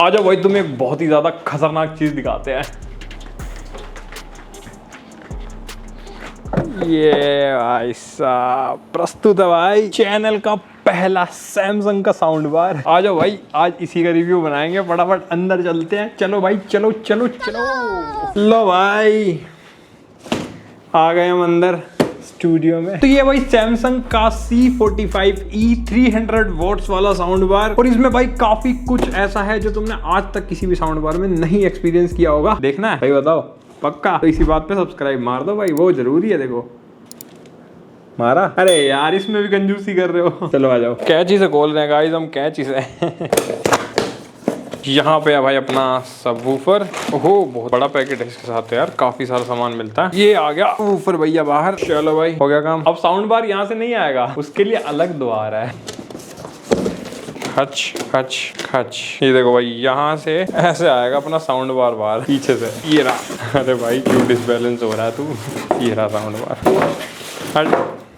आजा भाई, तुम्हें एक बहुत ही ज्यादा खतरनाक चीज दिखाते हैं। ये भाई साहब प्रस्तुत है भाई चैनल का पहला सैमसंग का साउंड बार। आ जाओ भाई, आज इसी का रिव्यू बनाएंगे। फटाफट अंदर चलते हैं। चलो भाई, चलो चलो चलो। लो भाई, आ गए हम अंदर स्टूडियो में। तो ये भाई सैमसंग का C45E 300 वॉट्स वाला साउंड बार, और इसमें भाई काफी कुछ ऐसा है जो तुमने आज तक किसी भी साउंड बार में नहीं एक्सपीरियंस किया होगा। देखना है भाई, बताओ पक्का? तो इसी बात पे सब्सक्राइब मार दो भाई, वो जरूरी है। देखो मारा। अरे यार, इसमें भी कंजूसी कर रहे हो। चलो आ जाओ। कैंची से खोल रहे हैं गाइस हम, कैंची से। यहाँ पे है भाई अपना सबवूफर। ओहो, बहुत बड़ा पैकेट है इसके साथ यार, काफी सारा सामान मिलता है। ये आ गया वूफर भैया बाहर। चलो भाई, हो गया काम। अब साउंड बार यहाँ से नहीं आएगा, उसके लिए अलग द्वार है। खच खच खच। ये देखो भाई, यहाँ से ऐसे आएगा अपना साउंड बार बाहर पीछे से। ये रहा। अरे भाई क्यों डिसबैलेंस हो रहा है तू। ये रहा साउंड बार। हट,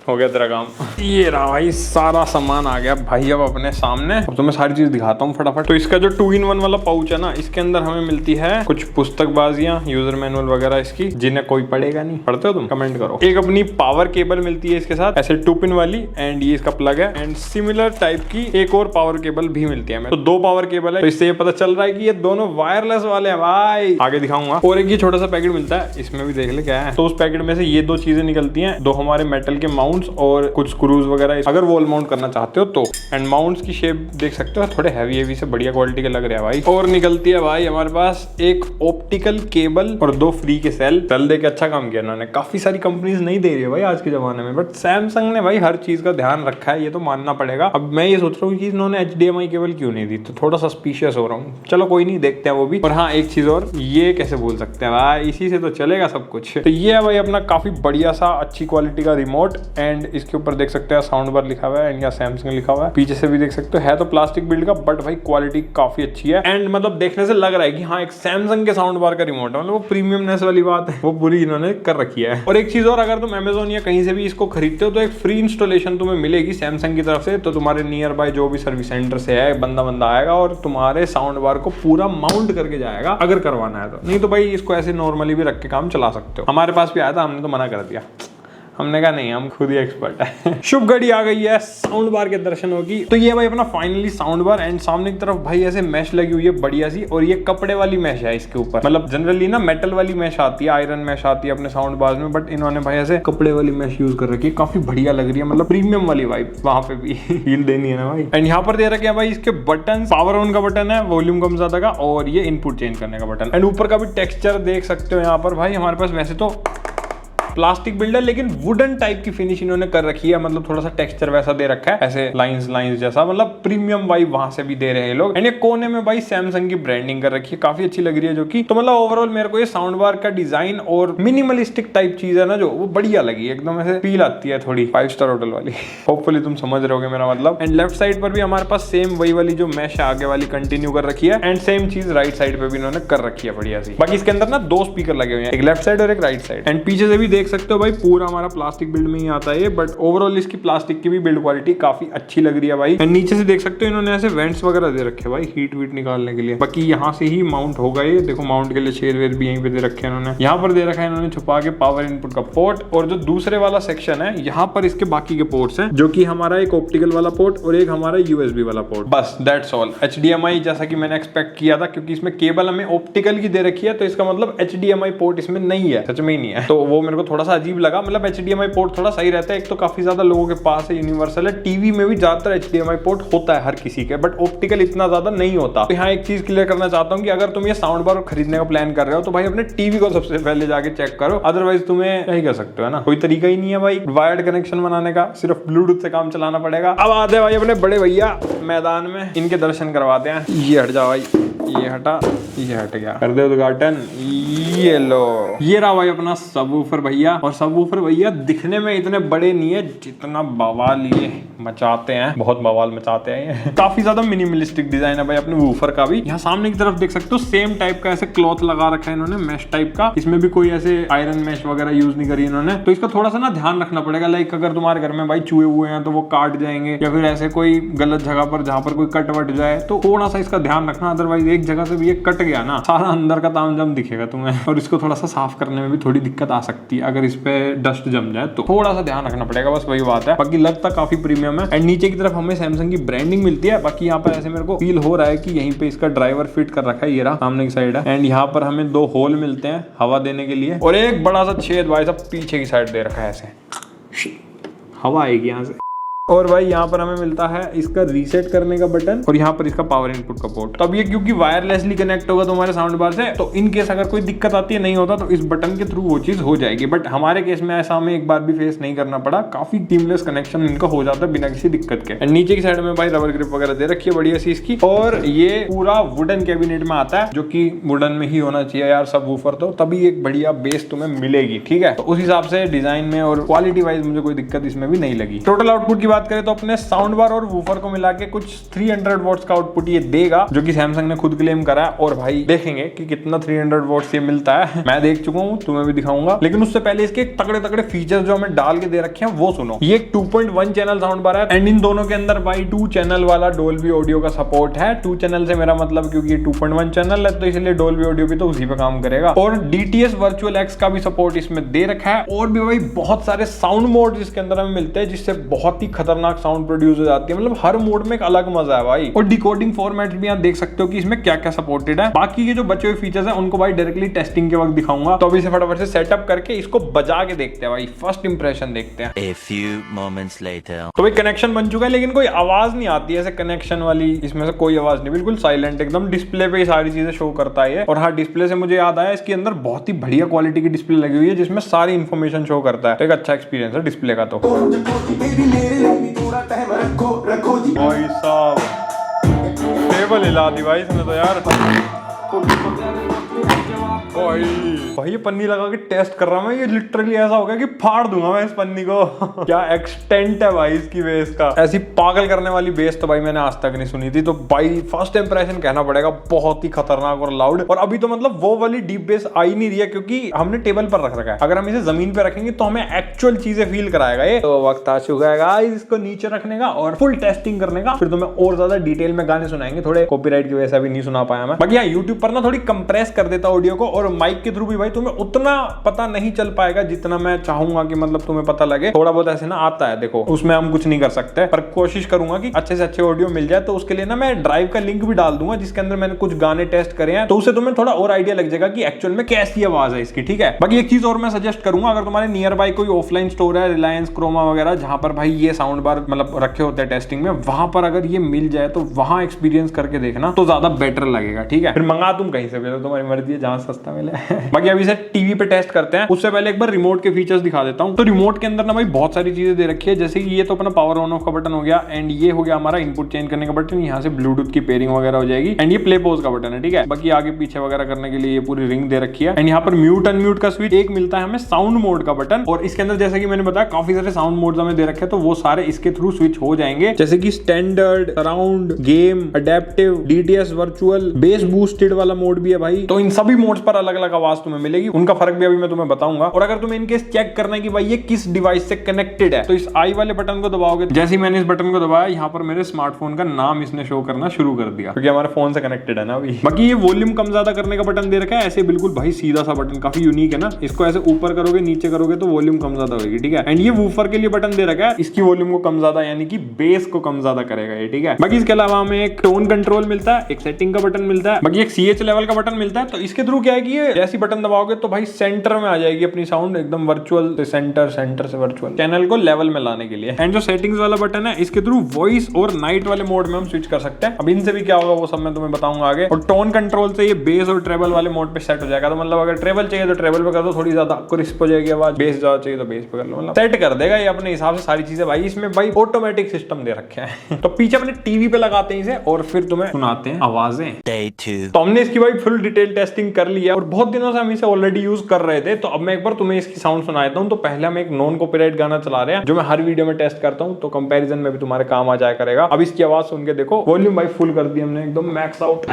हो गया तेरा काम। ये रहा भाई, सारा सामान आ गया भाई अब अपने सामने। अब तो मैं सारी चीज दिखाता हूँ फटाफट। तो इसका जो 2-in-1 वाला पाउच है ना, इसके अंदर हमें मिलती है कुछ पुस्तकबाजियां, यूजर मैनुअल वगैरह इसकी, जिन्हें कोई पढ़ेगा नहीं। पढ़ते हो तुम? कमेंट करो। एक अपनी पावर केबल मिलती है इसके साथ, ऐसे 2-pin वाली, एंड ये इसका प्लग है। एंड सिमिलर टाइप की एक और पावर केबल भी मिलती है हमें। तो 2 पावर केबल है, तो इससे ये पता चल रहा है कि ये दोनों वायरलेस वाले हैं भाई। आगे दिखाऊंगा। और एक ये छोटा सा पैकेट मिलता है, इसमें भी देख ले क्या है। तो उस पैकेट में से ये 2 चीजें निकलती है, 2 हमारे मेटल के माउंट्स और कुछ स्क्रूज वगैरह, अगर वॉल माउंट करना चाहते हो तो। एंड माउंट्स की शेप देख सकते हो, थोड़े हैवी से बढ़िया क्वालिटी के लग रहे हैं भाई। और निकलती है भाई हमारे पास एक ऑप्टिकल केबल और 2 फ्री के सेल दे के अच्छा काम किया इन्होंने। काफी सारी कंपनीज नहीं दे रही है भाई आज के जमाने में, बट सैमसंग ने भाई हर चीज का ध्यान रखा है, ये तो मानना पड़ेगा। अब मैं ये सोच रहा हूँ कि इन्होंने HDMI केबल क्यों नहीं दी, तो थोड़ा सस्पिशियस हो रहा हूँ। चलो कोई नहीं, देखते हैं वो भी। और हाँ, एक चीज और, ये कैसे भूल सकते हैं भाई, इसी से तो चलेगा सब कुछ। तो ये है भाई अपना काफी बढ़िया सा अच्छी क्वालिटी का रिमोट। एंड इसके ऊपर देख सकते हैं साउंड बार लिखा हुआ है, एंड यहाँ सैमसंग लिखा हुआ है। पीछे से भी देख सकते हो, है तो प्लास्टिक बिल्ड का, बट भाई क्वालिटी काफी अच्छी है। एंड मतलब देखने से लग रहा है कि हाँ, एक सैमसंग के साउंड बार का रिमोट है। मतलब वो प्रीमियमनेस वाली बात है, वो पूरी इन्होंने कर रखी है। और एक चीज और, अगर तुम Amazon या कहीं से भी इसको खरीदते हो तो एक फ्री इंस्टॉलेशन तुम्हें मिलेगी सैमसंग की तरफ से। तो तुम्हारे नियर बाय जो भी सर्विस सेंटर से है, बंदा आएगा और तुम्हारे साउंड बार को पूरा माउंट करके जाएगा, अगर करवाना है तो। नहीं तो भाई इसको ऐसे नॉर्मली भी रख के काम चला सकते हो। हमारे पास भी आया था, हमने तो मना कर दिया। हमने कहा नहीं, हम खुद ही एक्सपर्ट है। शुभ घड़ी आ गई है, साउंड बार के दर्शन होगी। तो ये भाई अपना फाइनली साउंड बार। एंड सामने की तरफ भाई ऐसे मैश लगी हुई है बढ़िया सी, और ये कपड़े वाली मैश है इसके ऊपर। मतलब जनरली ना मेटल वाली मैश आती है, आयरन मैश आती है अपने साउंड बार में, बट इन्होंने भाई ऐसे कपड़े वाली मैश यूज कर रखी है। काफी बढ़िया लग रही है, मतलब प्रीमियम वाली वाइब वहां पे भी फील देनी है ना भाई। एंड यहाँ पर दे रखे हैं भाई इसके बटन। पावर ऑन का बटन है, वॉल्यूम कम ज्यादा का, और ये इनपुट चेंज करने का बटन। एंड ऊपर का भी टेक्सचर देख सकते हो यहाँ पर भाई। हमारे पास वैसे तो प्लास्टिक बिल्ड है, लेकिन वुडन टाइप की फिनिश इन्होंने कर रखी है। मतलब थोड़ा सा टेक्सचर वैसा दे रखा है, ऐसे लाइंस जैसा, मतलब प्रीमियम वाइब वहां से भी दे रहे हैं लोग। एंड ये कोने में भाई सैमसंग की ब्रांडिंग कर रखी है, काफी अच्छी लग रही है जो कि। तो मतलब ओवरऑल मेरे को ये साउंड बार का डिजाइन और मिनिमलिस्टिक टाइप चीज है ना, जो वो बढ़िया लगी। एकदम ऐसे फील आती है थोड़ी 5 स्टार होटल वाली। होपफुली तुम समझ रहे होगे मेरा मतलब। एंड लेफ्ट साइड पर भी हमारे पास सेम वही वाली जो मैश आगे वाली कंटिन्यू कर रखी है। एंड सेम चीज राइट साइड पे भी इन्होंने कर रखी है बढ़िया सी। बाकी इसके अंदर ना 2 स्पीकर लगे हुए हैं, एक लेफ्ट साइड और एक राइट साइड। एंड पीछे से भी देख सकते हो भाई, पूरा हमारा प्लास्टिक बिल्ड में ही आता है, बट ओवरऑल इसकी प्लास्टिक की भी बिल्ड क्वालिटी काफी अच्छी लग रही है भाई। एंड नीचे से देख सकते हो इन्होंने ऐसे वेंट्स वगैरह दे रखे हैं भाई, हीट वीट निकालने के लिए। बाकी यहाँ से ही माउंट होगा ये, देखो माउंट के लिए छेद वेद भी यहीं पे दे रखे हैं इन्होंने। यहाँ पर दे रखा है इन्होंने छुपा के पावर इनपुट का पोर्ट। और जो दूसरे वाला सेक्शन है, यहाँ पर इसके बाकी के पोर्ट्स हैं, जो कि हमारा एक ऑप्टिकल वाला पोर्ट और एक हमारा USB वाला पोर्ट। बस दैट्स ऑल। HDMI जैसा कि मैंने एक्सपेक्ट किया था, क्योंकि इसमें केबल हमें ऑप्टिकल की दे रखी है, तो इसका मतलब HDMI पोर्ट इसमें नहीं है, सच में ही नहीं है। तो वो मेरे को थोड़ा सा अजीब लगा। मतलब HDMI पोर्ट थोड़ा सही रहता है, एक तो काफी ज्यादा लोगों के पास है, यूनिवर्सल है। टीवी में भी ज्यादातर HDMI पोर्ट होता है हर किसी के, बट ऑप्टिकल इतना ज्यादा नहीं होता। तो यहाँ एक चीज क्लियर करना चाहता हूँ कि अगर तुम ये साउंड बार खरीदने का प्लान कर रहे हो, तो भाई अपने टीवी को सबसे पहले जाके चेक करो। अदरवाइज तुम्हें नहीं कर सकते हो ना, कोई तरीका ही नहीं है भाई वायर्ड कनेक्शन बनाने का, सिर्फ ब्लूटूथ से काम चलाना पड़ेगा। अब आते हैं भाई अपने बड़े भैया मैदान में, इनके दर्शन करवाते हैं। ये हट जा भाई, ये हटा। ये हट गया, कर दे उद्घाटन। ये लो, ये रहा भाई अपना सबवूफर भैया। और सबवूफर भैया दिखने में इतने बड़े नहीं है जितना बवाल ये मचाते हैं, बहुत बवाल मचाते हैं ये। काफी ज्यादा मिनिमलिस्टिक डिजाइन है भाई अपने वूफर का भी। यहाँ सामने की तरफ देख सकते हो सेम टाइप का ऐसे क्लॉथ लगा रखा है इन्होंने, मैश टाइप का। इसमें भी कोई ऐसे आयरन मैश वगैरह यूज नहीं करी इन्होंने, तो इसका थोड़ा सा ना ध्यान रखना पड़ेगा। लाइक अगर तुम्हारे घर में भाई चूहे हुए हैं तो वो काट जाएंगे, या फिर ऐसे कोई गलत जगह पर जहाँ पर कोई कट वट जाए तो थोड़ा सा इसका ध्यान रखना। अदरवाइज एक जगह से भी ये कट गया ना, सारा अंदर का तामझाम दिखेगा तुम्हें। और इसको थोड़ा सा साफ करने में भी थोड़ी दिक्कत आ सकती है अगर इस पे डस्ट जम जाए, तो थोड़ा सा ध्यान रखना पड़ेगा, बस वही बात है। बाकी लगता काफी प्रीमियम है। एंड नीचे की तरफ हमें सैमसंग की ब्रांडिंग मिलती है। बाकी यहाँ पर ऐसे मेरे को फील हो रहा है कि यहीं पे इसका ड्राइवर फिट कर रखा है, ये रहा सामने की साइड है। एंड यहाँ पर हमें 2 होल मिलते हैं हवा देने के लिए, और एक बड़ा सा छेद भाई साहब पीछे की साइड दे रखा है, ऐसे हवा आएगी यहाँ से। और भाई यहाँ पर हमें मिलता है इसका रीसेट करने का बटन, और यहाँ पर इसका पावर इनपुट का पोर्ट। तो अब ये क्योंकि वायरलेसली कनेक्ट होगा तुम्हारे साउंड बार से, तो इन केस अगर कोई दिक्कत आती है नहीं होता तो इस बटन के थ्रू वो चीज हो जाएगी। बट हमारे केस में ऐसा हमें एक बार भी फेस नहीं करना पड़ा, काफी सीमलेस कनेक्शन इनका हो जाता है बिना किसी दिक्कत के। नीचे की साइड में भाई रबर ग्रिप वगैरह दे रखी है बढ़िया सी इसकी, और ये पूरा वुडन कैबिनेट में आता है, जो की वुडन में ही होना चाहिए यार सब वूफर, तो तभी एक बढ़िया बेस तुम्हें मिलेगी। ठीक है, तो उस हिसाब से डिजाइन में और क्वालिटी वाइज मुझे कोई दिक्कत इसमें भी नहीं लगी। टोटल आउटपुट की बात करें तो अपने साउंड बार और वूफर को मिला के कुछ 300 वॉट्स का आउटपुट ये देगा, जो कि सैमसंग ने खुद क्लेम करा है। और भाई देखेंगे कि कितना 300 वॉट्स ये मिलता है, मैं देख चुका हूँ, तुम्हें भी दिखाऊंगा। लेकिन उससे पहले इसके तगड़े तगड़े फीचर्स जो हमें डाल के दे रखे हैं वो सुनो। ये 2.1 चैनल साउंड बार है, एंड इन दोनों के अंदर भाई 2 चैनल वाला डोल्बी ऑडियो का सपोर्ट है। 2 चैनल से मेरा मतलब क्योंकि 2.1 चैनल है तो इसलिए डोल्बी ऑडियो भी तो उसी पे काम करेगा। और DTS वर्चुअल एक्स का भी सपोर्ट इसमें दे रखा है। और भी भाई बहुत सारे साउंड मोड इसके अंदर हमें मिलते हैं, जिससे बहुत ही खतरनाक साउंड प्रोड्यूस हो जाती है। मतलब हर मोड में एक अलग मजा है भाई। और डिकोडिंग फॉर्मेट भी आप देख सकते हो कि इसमें क्या क्या सपोर्टेड है। बाकी के जो बचे हुए फीचर्स हैं उनको भाई डायरेक्टली टेस्टिंग के वक्त दिखाऊंगा। तो अभी से फटाफट से सेटअप करके इसको बजा के देखते हैं भाई, फर्स्ट इंप्रेशन देखते हैं। A few moments later. तो भाई कनेक्शन बन चुका है, लेकिन कोई आवाज नहीं आती है ऐसे कनेक्शन वाली, इसमें से कोई आवाज नहीं, बिल्कुल साइलेंट एकदम। डिस्प्ले पे सारी चीजें शो करता है। और हाँ, डिस्प्ले से मुझे याद आया, इसके अंदर बहुत ही बढ़िया क्वालिटी की डिस्प्ले लगी हुई है, जिसमें सारी इंफॉर्मेशन शो करता है। एक अच्छा एक्सपीरियंस है डिस्प्ले का। तो भाई साहब टेबल हिला दी भाई इसने तो यार। भाई ये पन्नी लगा के टेस्ट कर रहा हूं मैं, ये लिटरली ऐसा हो गया कि फाड़ दूंगा मैं इस पन्नी को। क्या एक्सटेंट है भाई इसकी बेस का, ऐसी पागल करने वाली बेस तो भाई मैंने आज तक नहीं सुनी थी। तो भाई फर्स्ट इंप्रेशन कहना पड़ेगा बहुत ही खतरनाक और लाउड। और अभी तो मतलब वो वाली डीप बेस आ ही नहीं रही है, क्योंकि हमने टेबल पर रख रखा है। अगर हम इसे जमीन पे रखेंगे तो हमें एक्चुअल चीजें फील कराएगा ये। तो वक्त आ चुका है गाइस इसको नीचे रखने का और फुल टेस्टिंग करने का। फिर तुम्हें और ज्यादा डिटेल में गाने सुनाएंगे, थोड़े कॉपीराइट की वजह से अभी नहीं सुना पाया मैं। बाकी यूट्यूब पर ना थोड़ी कंप्रेस कर देता ऑडियो को, और माइक के थ्रू भी भाई तुम्हें उतना पता नहीं चल पाएगा जितना मैं चाहूंगा कि मतलब तुम्हें पता लगे। थोड़ा बहुत ऐसे ना आता है, देखो उसमें हम कुछ नहीं कर सकते, पर कोशिश करूंगा कि अच्छे से अच्छे ऑडियो मिल जाए। तो उसके लिए ना मैं ड्राइव का लिंक भी डाल दूंगा, जिसके अंदर मैंने कुछ गाने टेस्ट करे हैं, तो उससे तुम्हें थोड़ा और आइडिया लग जाएगा कि एक्चुअल में कैसी आवाज है इसकी। ठीक है, बाकी एक चीज और मैं सजेस्ट करूंगा, अगर तुम्हारे नियर बाय कोई ऑफलाइन स्टोर है, रिलायंस, क्रोमा वगैरह, जहां पर भाई ये साउंड बार मतलब रखे होते हैं टेस्टिंग में, वहां पर अगर ये मिल जाए तो वहां एक्सपीरियंस करके देखना, तो ज्यादा बेटर लगेगा। ठीक है, फिर मंगा तुम कहीं से भी, तुम्हारी मर्जी है, जहां सस्ता मिले। बाकी अभी से टीवी पे टेस्ट करते हैं, उससे पहले एक बार रिमोट के फीचर्स दिखा देता हूं। तो रिमोट के अंदर ना भाई बहुत सारी चीजें दे रखी है, जैसे कि ये तो अपना पावर ऑन ऑफ का बटन हो गया, एंड ये हो गया हमारा इनपुट चेंज करने का बटन, यहाँ से ब्लूटूथ की पेयरिंग वगैरह हो जाएगी, एंड ये प्ले पॉज का बटन है। ठीक है, बाकी आगे पीछे वगैरह करने के लिए ये पूरी रिंग दे रखी है। एंड यहाँ पर म्यूट अनम्यूट का स्विच एक मिलता है हमें, साउंड मोड का बटन, और इसके अंदर जैसे कि मैंने बताया काफी सारे साउंड मोड्स हमें दे रखे हैं, तो वो सारे इसके थ्रू स्विच हो जाएंगे, जैसे कि standard, surround, game, adaptive, DTS virtual, base boosted वाला मोड भी है भाई। तो इन सभी मोड्स पर अलग अलग आवाज तुम्हें मिलेगी, उनका फर्क भी अभी मैं तुम्हें बताऊंगा। और अगर तुम्हें इनकेस चेक करना है कि भाई ये किस डिवाइस से कनेक्टेड है, तो इस आई वाले बटन को दबाओगे, जैसे ही मैंने इस बटन को दबाया, यहाँ पर मेरे स्मार्टफोन का नाम इसने शो करना शुरू कर दिया, क्योंकि हमारे फोन से कनेक्टेड है ना अभी। बाकी ये वॉल्यूम कम ज्यादा करने का बटन दे रखा है, ऐसे बिल्कुल भाई सीधा सा बटन, काफी यूनिक है ना। इसको ऐसे ऊपर करोगे नीचे करोगे तो वॉल्यूम कम ज्यादा होगी। ठीक है, एंड ये वूफर के लिए बटन दे रखा है, इसकी वॉल्यूम को कम ज्यादा यानी कि बेस को कम ज्यादा करेगा ये। ठीक है, बाकी इसके अलावा हमें एक टोन कंट्रोल मिलता है, एक सेटिंग का बटन मिलता है, बाकी एक CH लेवल का बटन मिलता है। तो इसके थ्रू क्या है कि ये जैसी बटन दबाओगे तो भाई सेंटर में आ जाएगी अपनी साउंड एकदम वर्चुअल से सेंटर, सेंटर से वर्चुअल, चैनल को लेवल में लाने के लिए। एंड जो सेटिंग्स वाला बटन है इसके थ्रू वॉइस और नाइट वाले मोड में हम स्विच कर सकते हैं। अब इनसे भी क्या होगा वो सब मैं तुम्हें बताऊंगा आगे। और टोन कंट्रोल से ये बेस और ट्रेबल वाले मोड पे सेट हो जाएगा। तो मतलब अगर ट्रेबल चाहिए तो ट्रेबल पे कर दो, थोड़ी ज्यादा क्रिस्प हो जाएगी आवाज। बेस ज्यादा चाहिए तो बेस पे कर लो, मतलब सेट कर देगा ये अपने हिसाब से सारी चीजें। भाई इसमें भाई ऑटोमेटिक सिस्टम दे रखे हैं। तो पीछे अपने टीवी पे लगाते हैं इसे और फिर तुम्हें सुनाते हैं आवाजें। Day 2. तो हमने इसकी भाई फुल डिटेल टेस्टिंग कर ली है और बहुत दिनों से हम इसे ऑलरेडी यूज कर रहे थे। तो अब मैं एक बार तुम्हें इसकी साउंड सुना देता हूं। तो पहले हम एक नॉन कॉपीराइट गाना चला रहे हैं जो मैं हर वीडियो में टेस्ट करता हूं, तो कंपैरिजन में भी तुम्हारे काम आ जाया करेगा। अब इसकी आवाज सुन के देखो। वॉल्यूम भाई फुल कर दी हमने एकदम मैक्स आउट।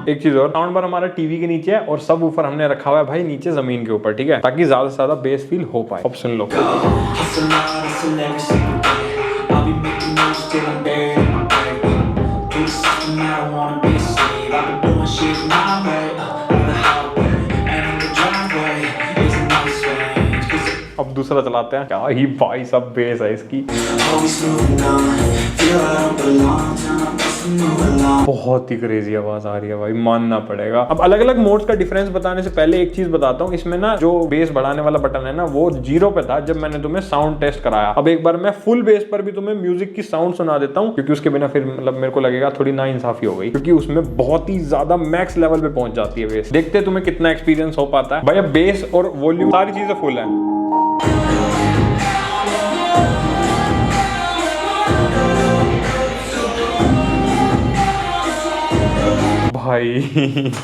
एक चीज और, साउंड बार हमारा टीवी के नीचे है और सब ऊपर हमने रखा हुआ है भाई नीचे जमीन के ऊपर, ठीक है, ताकि ज्यादा से ज्यादा बेस फील हो पाए। अब सुन लो। अब दूसरा चलाते हैं। क्या ही भाई सब बेस है इसकी, बहुत ही क्रेजी आवाज आ रही है भाई, मानना पड़ेगा। अब अलग अलग मोड्स का डिफरेंस बताने से पहले एक चीज बताता हूँ। इसमें ना जो बेस बढ़ाने वाला बटन है ना वो 0 पे था जब मैंने तुम्हें साउंड टेस्ट कराया। अब एक बार मैं फुल बेस पर भी तुम्हें म्यूजिक की साउंड सुना देता हूँ, क्योंकि उसके बिना फिर मतलब मेरे को लगेगा थोड़ी नाइंसाफी हो गई, क्योंकि उसमें बहुत ही ज्यादा मैक्स लेवल पे पहुंच जाती है बेस। देखते तुम्हें कितना एक्सपीरियंस हो पाता है भाई। अब बेस और वॉल्यूम सारी चीजें फुल है। भाई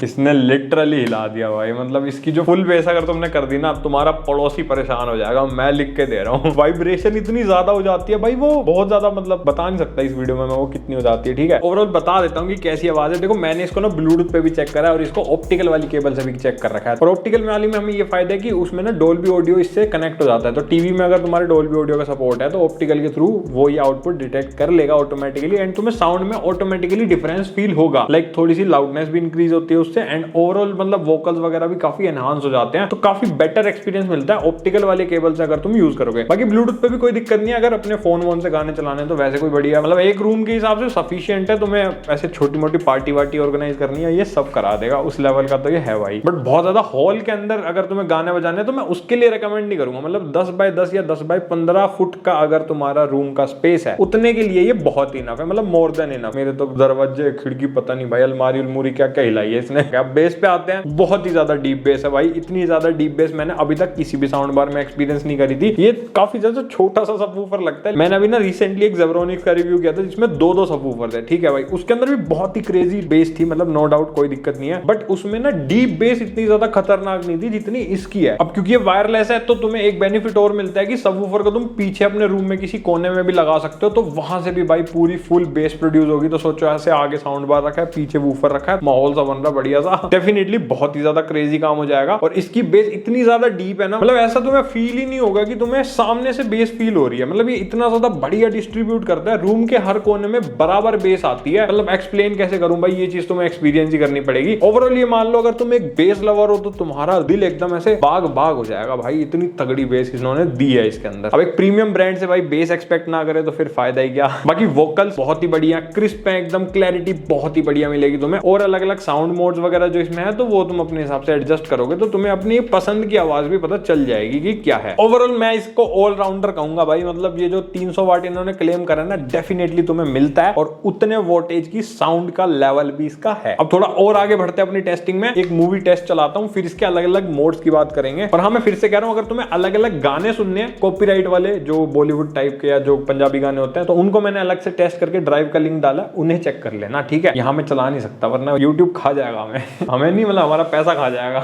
इसने लिटरली हिला दिया भाई। मतलब इसकी जो फुल बेस अगर तुमने कर दी ना तुम्हारा पड़ोसी परेशान हो जाएगा, मैं लिख के दे रहा हूँ। वाइब्रेशन इतनी ज्यादा हो जाती है भाई, वो बहुत ज्यादा मतलब बता नहीं सकता इस वीडियो में मैं वो कितनी हो जाती है, ठीक है। ओवरऑल बता देता हूँ कि कैसी आवाज है। देखो मैंने इसको ना ब्लूटूथ पे भी चेक करा है और इसको ऑप्टिकल वाली केबल से भी चेक कर रखा है। और ऑप्टिकल वाली में हमें ये फायदा है कि उसमें ना डोल्बी ऑडियो इससे कनेक्ट हो जाता है। तो टीवी में अगर तुम्हारे डोल्बी ऑडियो का सपोर्ट है तो ऑप्टिकल के थ्रू वो ये आउटपुट डिटेक्ट कर लेगा ऑटोमेटिकली एंड तुम्हें साउंड में ऑटोमेटिकली डिफरेंस फील होगा। लाइक थोड़ी सी लाउडनेस भी इंक्रीज होती है उससे एंड ओवरऑल मतलब वोकल्स वगैरह भी काफी एनहांस हो जाते हैं। तो काफी बेटर एक्सपीरियंस मिलता है ऑप्टिकल वाले केबल से अगर तुम यूज करोगे। बाकी ब्लूटूथ पे भी कोई दिक्कत नहीं है अगर अपने फोन वोन से गाने चलाने तो वैसे कोई बढ़िया मतलब एक रूम के हिसाब से सफिशिएंट है। तुम्हें ऐसे छोटी मोटी पार्टी वार्टी ऑर्गेनाइज करनी है ये सब करा देगा, उस लेवल का तो ये है भाई। बट बहुत ज्यादा हॉल के अंदर अगर तुम्हें गाने बजाने तो मैं उसके लिए रिकमेंड नहीं करूंगा। मतलब 10 बाय 10 या 10 बाय 15 फुट का अगर तुम्हारा रूम का स्पेस है उतने के लिए ये बहुत ही इनफ है, मतलब मोर देन इनफ। मेरे तो दरवाजे खिड़की पता नहीं भाई अलमारी उलमूरी क्या क्या हिलाई है इसने। अब बेस पे आते हैं, बहुत ही ज्यादा डीप बेस है भाई। इतनी ज्यादा डीप बेस मैंने अभी तक किसी भी साउंड बार में एक्सपीरियंस नहीं करी थी। ये काफी ज्यादा छोटा सा सबवूफर लगता है। मैंने अभी ना रिसेंटली एक ज़ेब्रोनिक्स का रिव्यू किया था जिसमें 2 सबवूफर थे, ठीक है भाई। उसके अंदर भी बहुत ही क्रेजी बेस थी, मतलब नो डाउट कोई दिक्कत नहीं है। बट उसमें ना डीप बेस इतनी ज्यादा खतरनाक नहीं थी जितनी इसकी है। अब क्योंकि ये वायरलेस है तो तुम्हें एक बेनिफिट और मिलता है कि सबवूफर को तुम पीछे अपने रूम में किसी कोने में भी लगा सकते हो, तो वहां से भी भाई पूरी फुल बेस प्रोड्यूस होगी। तो सोचो ऐसे आगे साउंड बार रखा है, पीछे वूफर रखा है, माहौल सा बन रहा बढ़िया सा, डेफिनेटली बहुत ही ज्यादा क्रेजी काम हो जाएगा। और इसकी बेस इतनी ज्यादा डीप है ना, मतलब ऐसा तुम्हें फील ही नहीं होगा कि तुम्हें सामने से बेस फील हो रही है। मतलब ये इतना ज्यादा बढ़िया डिस्ट्रीब्यूट करता है, रूम के हर कोने में बराबर बेस आती है। मतलब एक्सप्लेन कैसे करूं भाई, ये चीज तुम्हें एक्सपीरियंस ही करनी पड़ेगी। ओवरऑल ये मान लो अगर तुम एक बेस लवर हो तो तुम्हारा दिल एकदम ऐसे बाग बाग हो जाएगा भाई, इतनी तगड़ी बेस इन्होंने दी है इसके अंदर। अब एक प्रीमियम ब्रांड से भाई बेस एक्सपेक्ट ना करे तो फिर फायदा ही क्या। बाकी वोकल्स बहुत ही बढ़िया क्रिस्प है एकदम, क्लैरिटी बहुत ही बढ़िया मिलेगी तुम्हें। और अलग अलग साउंड मोड्स वगैरह जो इसमें है तो वो तुम अपने हिसाब से एडजस्ट करोगे तो तुम्हें अपनी पसंद की आवाज भी पता चल जाएगी कि क्या है। ओवरऑल मैं इसको ऑलराउंडर कहूंगा भाई। मतलब ये जो 300 वाट इन्होंने क्लेम करा ना डेफिनेटली तुम्हें मिलता है और उतने वोल्टेज की साउंड का लेवल भी इसका है। अब थोड़ा और आगे बढ़ते हैं अपनी टेस्टिंग में। एक मूवी टेस्ट चलाता हूं फिर इसके अलग अलग मोड्स की बात करेंगे। और हाँ मैं फिर से कह रहा हूं अगर तुम्हें अलग अलग गाने सुनने हैं कॉपीराइट वाले जो बॉलीवुड टाइप के या जो पंजाबी गाने होते हैं तो उनको मैंने अलग से टेस्ट करके ड्राइव का लिंक डाला, उन्हें चेक कर लेना, ठीक है। यहाँ मैं चला नहीं सकता वरना यूट्यूब खा जाएगा हमें नहीं, मतलब हमारा पैसा खा जाएगा।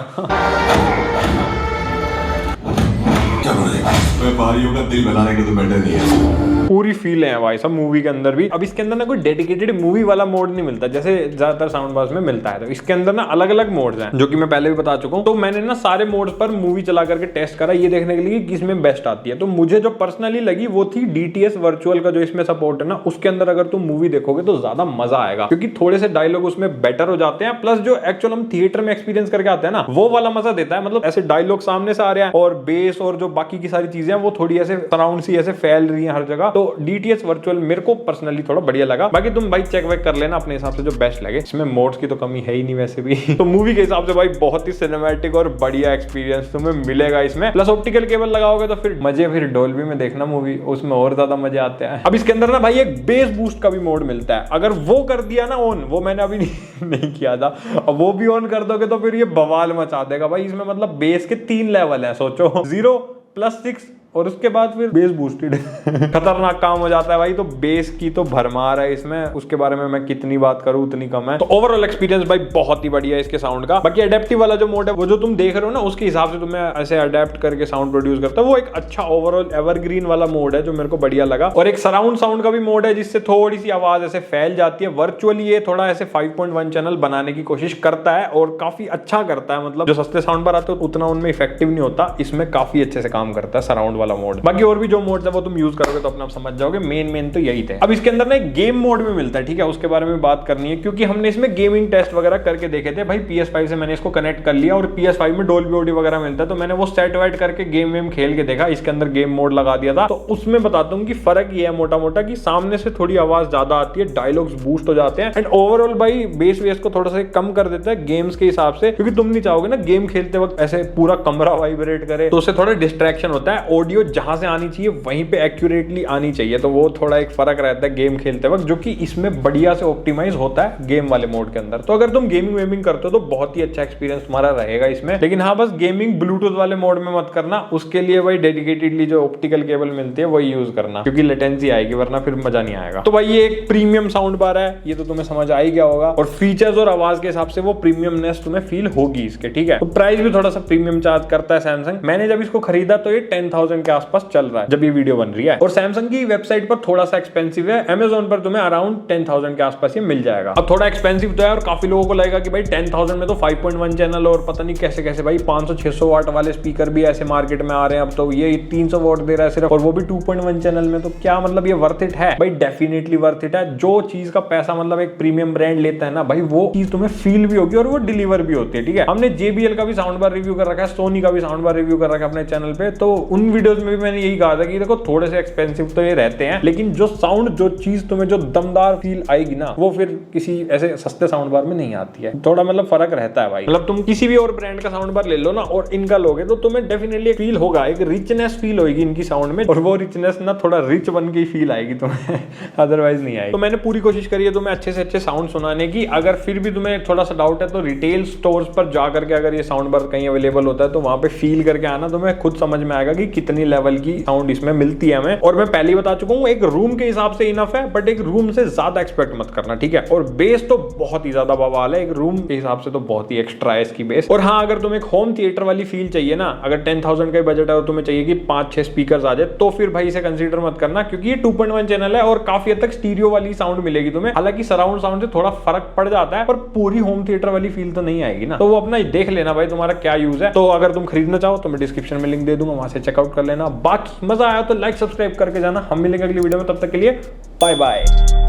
व्यापारियों का दिल बनाने के तो बैठे नहीं है। पूरी फील है भाई सब मूवी के अंदर भी। अब इसके अंदर ना कोई डेडिकेटेड मूवी वाला मोड नहीं मिलता जैसे ज्यादातर साउंड बार्स में मिलता है। तो इसके अंदर ना अलग अलग मोड्स हैं जो कि मैं पहले भी बता चुका हूँ। तो मैंने ना सारे मोड्स पर मूवी चला करके टेस्ट करा ये देखने के लिए कि किसमें बेस्ट आती है। तो मुझे जो पर्सनली लगी वो थी DTS वर्चुअल का जो इसमें सपोर्ट है ना, उसके अंदर अगर तुम मूवी देखोगे तो ज्यादा मजा आएगा क्योंकि थोड़े से डायलॉग उसमें बेटर हो जाते हैं। प्लस जो एक्चुअल हम थिएटर में एक्सपीरियंस करके आते हैं ना वो वाला मजा देता है। मतलब ऐसे डायलॉग सामने से आ रहे हैं और बेस और जो बाकी की सारी चीजें वो थोड़ी ऐसे सराउंड सी ऐसे फैल रही है हर जगह, तो DTS वर्चुअल मेरे को पर्सनली थोड़ा बढ़िया लगा। बाकी तुम भाई चेक वेक कर लेना अपने हिसाब से जो बेस्ट लगे। इसमें मोड्स की तो कमी है ही नहीं वैसे भी तो मूवी के हिसाब से भाई बहुत ही सिनेमैटिक और बढ़िया एक्सपीरियंस तुम्हें मिलेगा इसमें। प्लस ऑप्टिकल केबल लगाओगे तो फिर मजे, फिर डोल्बी में देखना मूवी, उसमें और ज्यादा मजे आते हैं। अब इसके अंदर ना भाई एक बेस बूस्ट का भी मोड मिलता है, अगर वो कर दिया ना ऑन, वो मैंने अभी नहीं किया था, अब वो भी ऑन कर दोगे तो फिर ये बवाल मचा देगा भाई। इसमें मतलब बेस के 3 लेवल है, सोचो 0 + 6 और उसके बाद फिर बेस बूस्टेड खतरनाक काम हो जाता है भाई। तो बेस की तो भरमार है इसमें, उसके बारे में मैं कितनी बात करूं उतनी कम है। तो ओवरऑल एक्सपीरियंस भाई बहुत ही बढ़िया है इसके साउंड का। बाकी अडेप्टिव वाला जो मोड है वो जो तुम देख रहे हो ना, उसके हिसाब से तुम्हें ऐसे अडेप्ट करके साउंड प्रोड्यूस करता है, वो एक अच्छा ओवरऑल एवरग्रीन वाला मोड है जो मेरे को बढ़िया लगा। और एक सराउंड साउंड का भी मोड है जिससे थोड़ी सी आवाज ऐसे फैल जाती है। वर्चुअली ये थोड़ा ऐसे 5.1 चैनल बनाने की कोशिश करता है और काफी अच्छा करता है। मतलब जो सस्ते साउंड बार आते हैं उतना उनमें इफेक्टिव नहीं होता, इसमें काफी अच्छे से काम करता है सराउंड वाला मोड। बाकी और भी जो मोड्स है वो तुम यूज करोगे तो अपना आप समझ जाओगे। मेन तो यही थे। अब इसके अंदर ना एक गेम मोड भी मिलता है, ठीक है, उसके बारे में बात करनी है क्योंकि हमने इसमें गेमिंग टेस्ट वगैरह करके देखे थे भाई। PS5 से मैंने इसको कनेक्ट कर लिया और PS5 में डोल्बी ऑडियो वगैरह मिलता है, तो मैंने वो सेट वाइट करके गेम वेम खेल के देखा। इसके अंदर गेम मोड लगा दिया था, तो उसमें बताता हूँ कि फर्क ये है मोटा मोटा कि सामने से थोड़ी आवाज ज्यादा आती है, डायलॉग्स बूस्ट हो जाते हैं एंड ओवरऑल भाई बेस वेस को थोड़ा सा कम कर देता है गेम्स के हिसाब से, क्योंकि तुम नहीं चाहोगे ना गेम खेलते वक्त ऐसे पूरा कमरा वाइब्रेट करे, तो उससे थोड़ा डिस्ट्रैक्शन होता है। ऑडियो जहां से आनी चाहिए वहीं पे एक्यूरेटली आनी चाहिए, तो वो थोड़ा एक फर्क रहता है गेम खेलते वक्त, जो कि इसमें बढ़िया से ऑप्टिमाइज होता है गेम वाले मोड के अंदर। तो अगर तुम गेमिंग वेमिंग करते हो तो बहुत ही अच्छा एक्सपीरियंस तुम्हारा रहेगा इसमें। लेकिन हाँ, बस गेमिंग ब्लूटूथ वाले मोड में मत करना, उसके लिए भाई डेडिकेटेडली जो ऑप्टिकल केबल मिलती है वही यूज करना, क्योंकि लेटेंसी आएगी वरना फिर मजा नहीं आएगा। तो भाई ये एक प्रीमियम साउंड बार है, ये तो तुम्हें समझ आ ही गया होगा, और फीचर्स और आवाज के हिसाब से वो प्रीमियमनेस तुम्हें फील होगी इसके, ठीक है। तो प्राइस भी थोड़ा सा प्रीमियम चार्ज करता है सैमसंग। मैंने जब इसको खरीदा तो ये 10,000 के आसपास चल रहा है जब ये वीडियो बन रही है, और सैमसंग की वेबसाइट पर थोड़ा सा एक्सपेंसिव है, Amazon पर तुम्हें अराउंड 10,000 के आसपास ये मिल जाएगा। अब थोड़ा एक्सपेंसिव तो है और काफी लोगों को लगेगा कि भाई 10,000 में तो 5.1 चैनल और पता नहीं कैसे कैसे भाई 500-600 वाट वाले स्पीकर भी ऐसे मार्केट में आ रहे हैं अब, तो ये 300 वाट दे रहा है सिर्फ, और वो भी 2.1 चैनल में, तो क्या मतलब ये वर्थ इट है भाई? डेफिनेटली वर्थ इट है। जो चीज का पैसा मतलब एक प्रीमियम ब्रांड लेता है ना भाई, वो चीज तुम्हें फील भी होगी और वो डिलीवर भी होती है, ठीक है। हमने JBL का भी साउंड बार रिव्यू कर रखा है, सोनी का भी साउंड बार रिव्यू कर रखा है अपने चैनल पे, तो उन वीडियोस में भी मैंने यही कहा था कि देखो थोड़े से एक्सपेंसिव तो ये रहते हैं, लेकिन जो साउंड, जो चीज तुम्हें जो दमदार फील आएगी ना, वो फिर किसी ऐसे सस्ते साउंड बार में नहीं आती है। थोड़ा मतलब फर्क रहता है भाई। मतलब तुम किसी भी और ब्रांड का साउंड बार ले लो ना और इनका लोगे तो तुम्हें डेफिनेटली फील होगा, एक रिचनेस फील होगी इनकी साउंड में, और वो रिचनेस ना थोड़ा रिच बन के फील आएगी तुम्हें अदरवाइज नहीं आएगी। तो मैंने पूरी कोशिश करी है तुम्हें अच्छे से अच्छे साउंड सुनाने की। अगर फिर भी तुम्हें थोड़ा सा डाउट है तो रिटेल स्टोर्स पर जा करके अगर ये साउंड बार कहीं अवेलेबल होता है तो वहां पे फील करके आना, तुम्हें खुद समझ में आएगा कि कितनी लेवल की साउंड इसमें मिलती है हमें। और मैं पहले ही बता चुका हूँ, एक रूम के हिसाब से इनफ है, बट एक रूम से ज्यादा एक्सपेक्ट मत करना, ठीक है। और बेस तो बहुत ही ज्यादा बवाल है, एक रूम के हिसाब से तो बहुत ही एक्स्ट्रा है इसकी बेस। और हाँ, अगर तुम्हें एक होम थिएटर वाली फील चाहिए ना, अगर 10,000 का बजट है और तुम्हें चाहिए कि 5-6 स्पीकर्स आ जाए, तो फिर भाई इसे कंसीडर मत करना, क्योंकि ये 2.1 चैनल है और काफी हद तक स्टीरियो वाली साउंड मिलेगी तुम्हें। हालांकि सराउंड साउंड से थोड़ा फर्क पड़ जाता है, पर पूरी होम थिएटर वाली फील तो नहीं आएगी ना। तो वो अपना देख लेना भाई तुम्हारा क्या यूज है। तो अगर तुम खरीदना चाहो तो मैं डिस्क्रिप्शन में लिंक दे दूंगा, वहां से चेकआउट कर लेना। बाकी मजा आया तो लाइक सब्सक्राइब करके जाना। हम मिलेंगे अगली वीडियो में, तब तक के लिए बाय बाय।